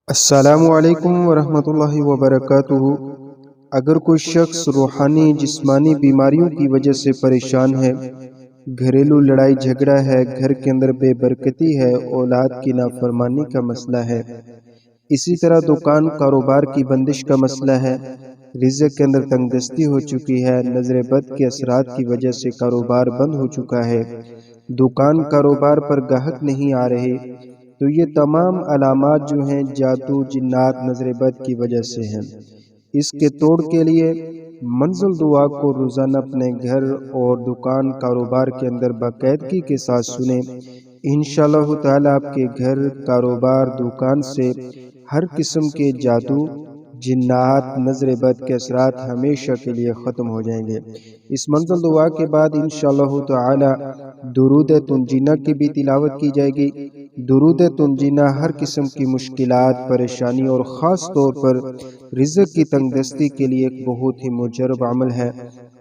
अस्सलामु अलैकुम वरहमतुल्लाहि वबरकातुहू। अगर कोई शख्स रूहानी जिस्मानी बीमारियों की वजह से परेशान है, घरेलू लड़ाई झगड़ा है, घर के अंदर बेबरकती है, औलाद की नाफरमानी का मसला है, इसी तरह दुकान कारोबार की बंदिश का मसला है, रिज़्क़ के अंदर तंगदस्ती हो चुकी है, नजर बद के असरात की वजह से कारोबार बंद हो चुका है, दुकान कारोबार पर गाहक नहीं आ रहे, तो ये तमाम अलामात जो हैं जादू जिन्नात नजर बद की वजह से हैं। इसके तोड़ के लिए मंजिल दुआ को रोज़ाना अपने घर और दुकान कारोबार के अंदर बाकायदगी के साथ सुने। इंशाअल्लाह ताला आपके घर कारोबार दुकान से हर किस्म के जादू जिन्नात नजर बद के असरात हमेशा के लिए ख़त्म हो जाएंगे। इस मंजिल दुआ के बाद इंशाअल्लाह ताला दुरूद तुंजीना की भी तिलावत की जाएगी। दुरूद तुंजीना हर किस्म की मुश्किलात परेशानी और ख़ास तौर पर रिज़्क़ की तंगदस्ती के लिए एक बहुत ही मुजरब अमल है।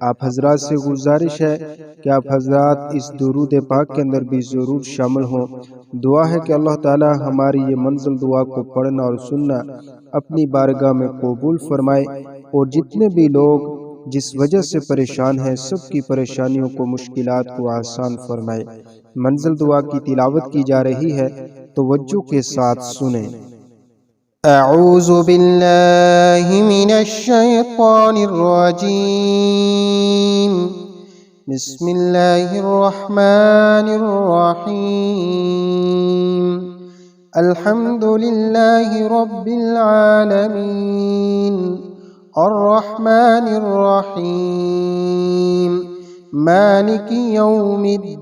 आप हजरात से गुजारिश है कि आप हजरात इस दुरूद पाक के अंदर भी ज़रूर शामिल हों। दुआ है कि अल्लाह ताला हमारी ये मंजिल दुआ को पढ़ना और सुनना अपनी बारगाह में कबूल फरमाए और जितने भी लोग जिस वजह से परेशान हैं सबकी परेशानियों को मुश्किलात को आसान फरमाए। मंजिल दुआ की तिलावत की जा रही है, तवज्जो के साथ सुने। अऊज़ु बिल्लाहि मिनश शैतानिर रजीम। बिस्मिल्लाहिर रहमानिर रहीम। अल्हम्दुलिल्लाहि रब्बिल आलमीन अर्रहमानिर रहीम मालिकि यौमिद्दीन।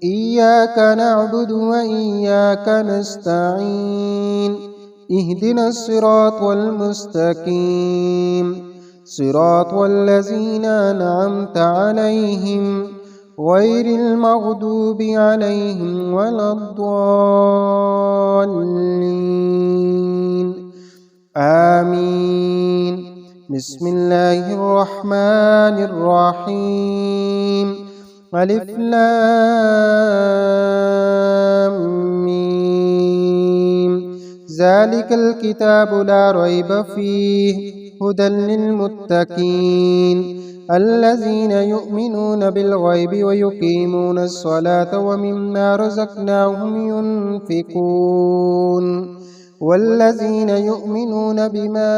इय्याक नअबुदु व इय्याक नस्तईन। इहदिनस सिरातल मुस्तकीम सिरातल लज़ीना अनअमता अलैहिम गैरिल मग़दूबि अलैहिम वलद्दाल्लीन। आमीन। बिस्मिल्लाहिर रहमानिर रहीम। अलिफ लाम मीम। ज़ालिकल किताबु ला रैब फ़ीहि हुदल लिलमुत्तक़ीन अल्लज़ीना युमिनूना बिल गैबि व युक़ीमूनस स्वलाता व मिम्मा रज़क़नाहुम युनफ़िक़ून वल्लज़ीन युमिनून बिमा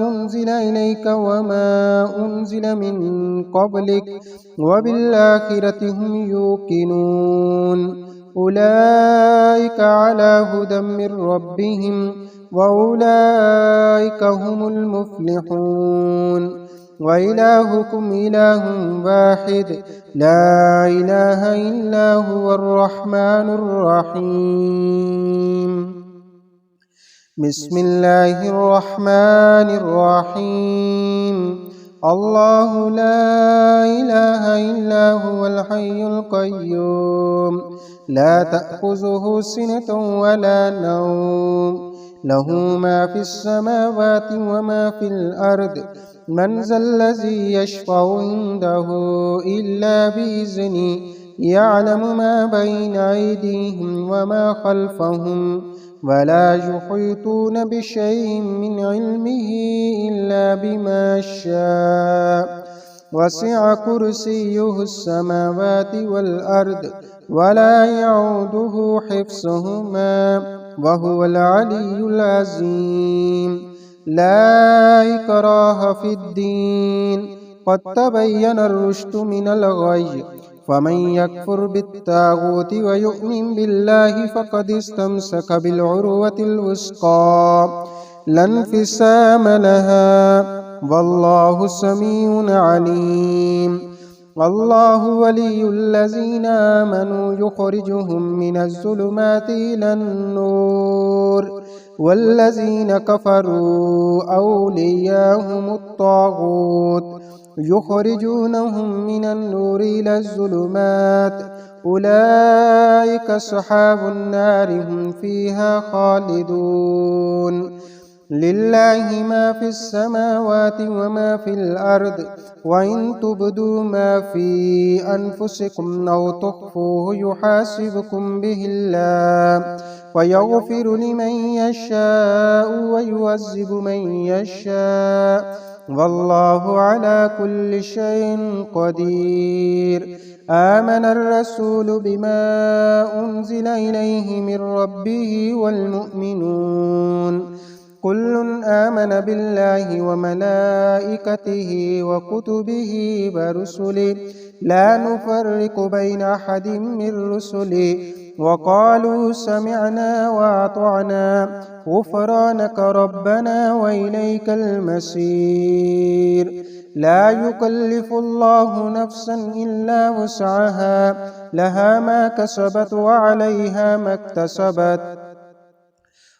उन्ज़िला इलैक वमा उन्ज़िला मिन क़ब्लिक व बिल आखिरति हुम युक़िनून उलाइका अला हुदम मिर रब्बिहिम व उलाइका हुमुल मुफ़्लिहून। व इलाहुकुम इलाहुन वाहिद ला इलाहा इल्ला हुवर रहमानुर रहीम। बिस्मिल्लाहिर रहमानिर रहीम। अल्लाहु ला इलाहा इल्ला हुवल हय्युल क़य्यूम ला तअख़ुज़ुहु सिनतुन व ला नौम लहू मा फ़िस समावाति व मा फ़िल अर्द मन ज़ल्लज़ी यशफ़अु इंदहु इल्ला बिइज़्निहि यअलमु मा बैना अयदीहिम व मा ख़ल्फ़हुम वला युहीतून बिशैइन मिन इल्मिहि इल्ला बिमा शाअ वसिअ कुर्सियुहुस समावाति वल अर्द वला यऊदुहु हिफ्ज़ुहुमा व हुवल अलिय्युल अज़ीम। ला इक्राहा फ़िद्दीन क़द तबय्यनर रुश्दु मिनल गय्य फमन यकफुर बित्ताग़ूति व युमिन बिल्लाहि फ़क़द इस्तमसक बिलउर्वतिल वुस्क़ा ला इंफ़िसाम लहा वल्लाहु समीउन अलीम। अल्लाहु वलियुल लज़ीना आमनू युख़रिजुहुम मिनज़ ज़ुलुमाति इलन नूर वल्लज़ीना कफ़रू औलियाहुमुत ताग़ूत युख़रिजूनहुम मिनन नूरि इलज़ ज़ुलुमात उलाइका अस्हाबुन नारि हुम फ़ीहा ख़ालिदून। لله ما في السماوات وما في الأرض وإن تبدوا ما في أنفسكم أو تخفوه يحاسبكم به الله ويغفر لمن يشاء ويعذب من يشاء والله على كل شيء قدير. آمن الرسول بما أنزل إليه من ربه والمؤمنون كل آمن بالله وملائكته وكتبه ورسله لا نفرق بين أحد من رسله وقالوا سمعنا وأطعنا غفرانك ربنا وإليك المصير. لا يكلف الله نفسا إلا وسعها لها ما كسبت وعليها ما اكتسبت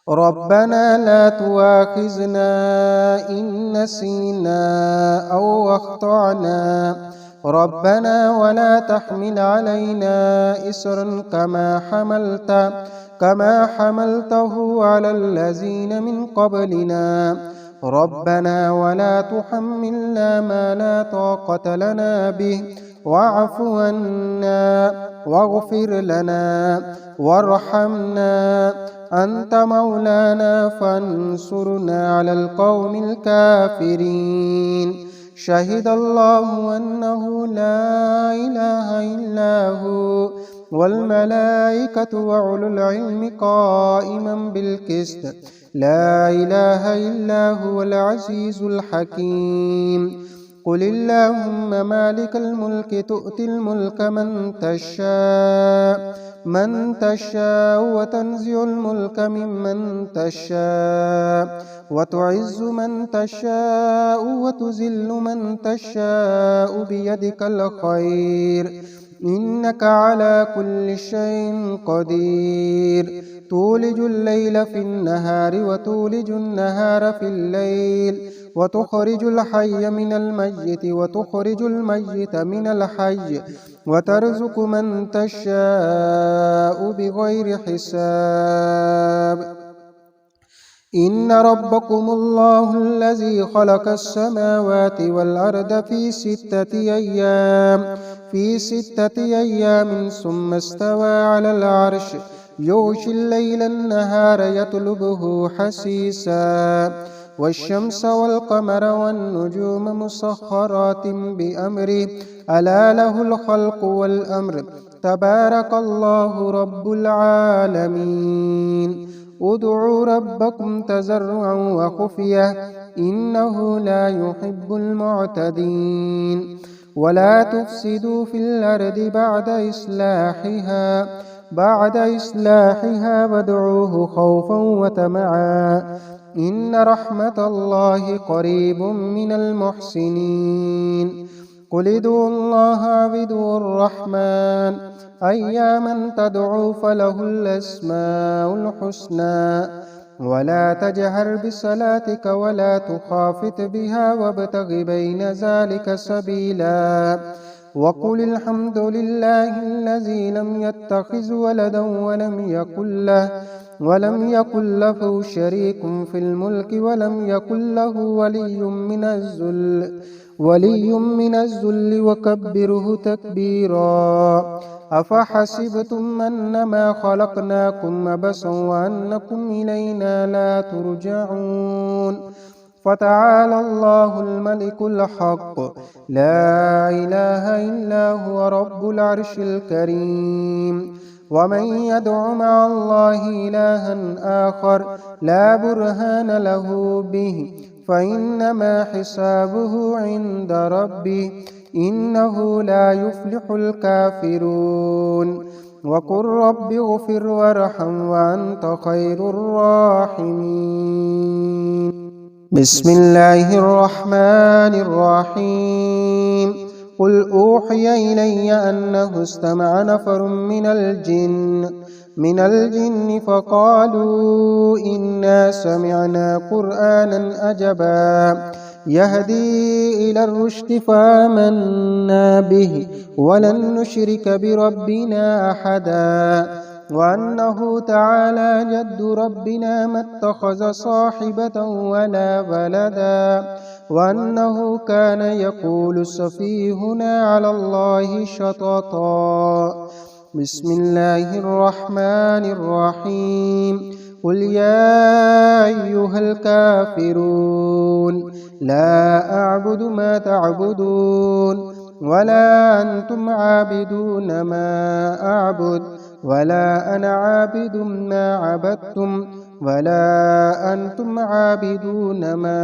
ربنا لا تؤاخذنا إن نسينا أو أخطأنا ربنا ولا تحمل علينا إصرا كما حملته على الذين من قبلنا ربنا ولا تحملنا ما لا طاقة لنا به واعف عنا واغفر لنا وارحمنا أنت مولانا فانصرنا على القوم الكافرين. شهد الله أنه لا إله إلا هو والملائكة وأولو العلم قائما بالقسط لا إله إلا هو العزيز الحكيم. قل اللهم مالك الملك تؤتي الملك من تشاء وتنزع الملك ممن تشاء وتعز من تشاء وتذل من تشاء بيدك الخير إنك على كل شيء قدير. تولج الليل في النهار وتولج النهار في الليل وتخرج الحي من الميت وتخرج الميت من الحي وترزق من تشاء بغير حساب. إن ربكم الله الذي خلق السماوات والأرض في ستة أيام ثم استوى على العرش يغشي الليل النهار يطلبه حثيثا والشمس والقمر والنجوم مسخرات بأمره ألا له الخلق والأمر تبارك الله رب العالمين. ادعوا ربكم تضرعا وخفية إنه لا يحب المعتدين. ولا تفسدوا في الأرض بعد إصلاحها وادعوه خوفا وطمعا إن رحمة الله قريب من المحسنين. قل ادعوا الله وادعوا الرحمن أياما تدعوا فله الأسماء الحسنى ولا تجهر بصلاتك ولا تخافت بها وابتغ بين ذلك سبيلا. وقل الحمد لله الذي لم يتخذ ولدا ولم يكن له شريك في الملك ولم يكن له ولي من الذل وكبره تكبيرا. أفحسبتم أنما خلقناكم عبثا وأنكم إلينا لا ترجعون فتعالى الله الملك الحق لا إله إلا هو رب العرش الكريم. ومن يدع مع الله إلها آخر لا برهان له به فإنما حسابه عند ربه إنه لا يفلح الكافرون. وقل رب اغفر وارحم وأنت خير الراحمين. بسم الله الرحمن الرحيم. قل أوحي إلي أنه استمع نفر من الجن فقالوا إنا سمعنا قرآنا عجبا يهدي إلى الرشد فآمنا به ولن نشرك بربنا أحدا. وأنه تعالى جد ربنا ما اتخذ صاحبة ولا ولدا وأنه كان يقول سفيهنا على الله شططا. بسم الله الرحمن الرحيم. قل يا أيها الكافرون لا أعبد ما تعبدون ولا أنتم عابدون ما أعبد ولا أنا عابد ما عبدتم ولا أنتم عابدون ما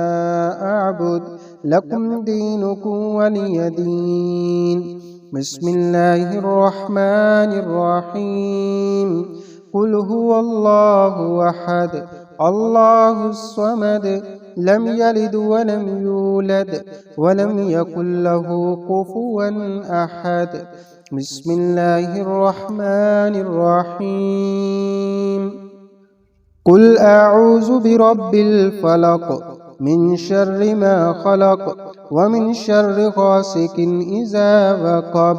أعبد لكم دينكم ولي دين. بسم الله الرحمن الرحيم. قل هو الله أحد الله الصمد لم يلد ولم يولد ولم يكن له كفوا أحد. بسم الله الرحمن الرحيم. قل أعوذ برب الفلق من شر ما خلق ومن شر غاسق إذا وقب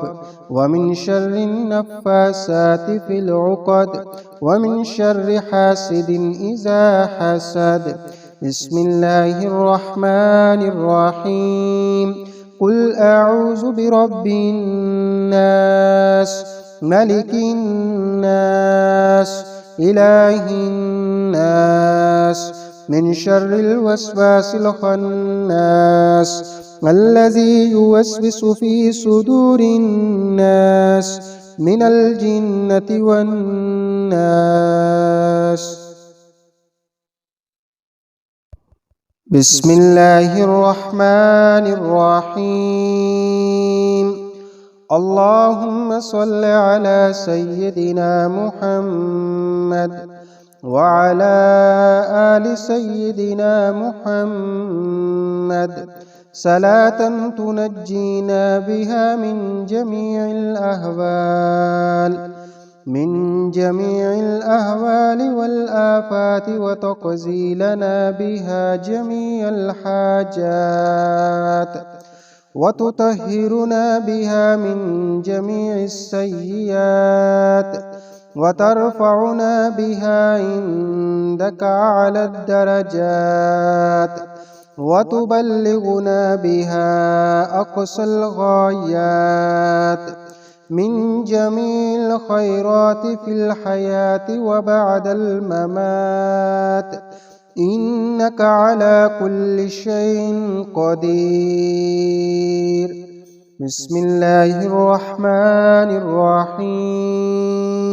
ومن شر النفاسات في العقد ومن شر حاسد إذا حسد. بسم الله الرحمن الرحيم. قل أعوذ برب الناس ملك الناس إله الناس من شر الوسواس الخناس الذي يوسوس في صدور الناس من الجنة والناس. بسم الله الرحمن الرحيم. اللهم صل على سيدنا محمد وعلى آل سيدنا محمد صلاة تنجينا بها من جميع الأهوال والآفات وتقضي لنا بها جميع الحاجات وتطهرنا بها من جميع السيئات وترفعنا بها عندك أعلى الدرجات وتبلغنا بها أقصى الغايات من جميع الخيرات في الحياة وبعد الممات إنك على كل شيء قدير. بسم الله الرحمن الرحيم.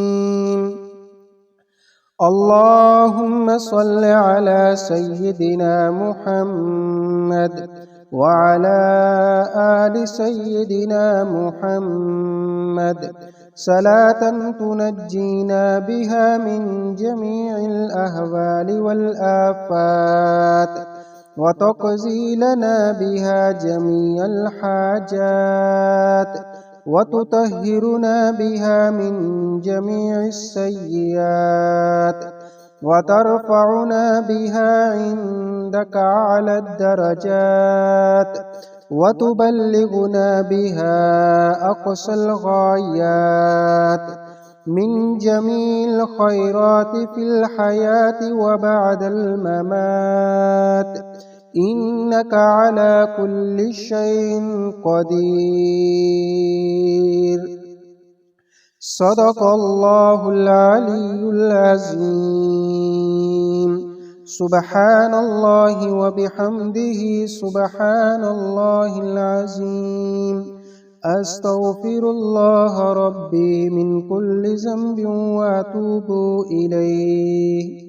اللهم صل على سيدنا محمد وعلى آل سيدنا محمد صلاة تنجينا بها من جميع الأهوال والآفات وتقضي لنا بها جميع الحاجات وتطهرنا بها من جميع السيئات وترفعنا بها عندك أعلى الدرجات وتبلغنا بها أقصى الغايات من جميع الخيرات في الحياة وبعد الممات إنك على كل شيء قدير. صدق الله العلي العظيم. سبحان الله وبحمده سبحان الله العظيم. أستغفر الله ربي من كل ذنب وأتوب إليه.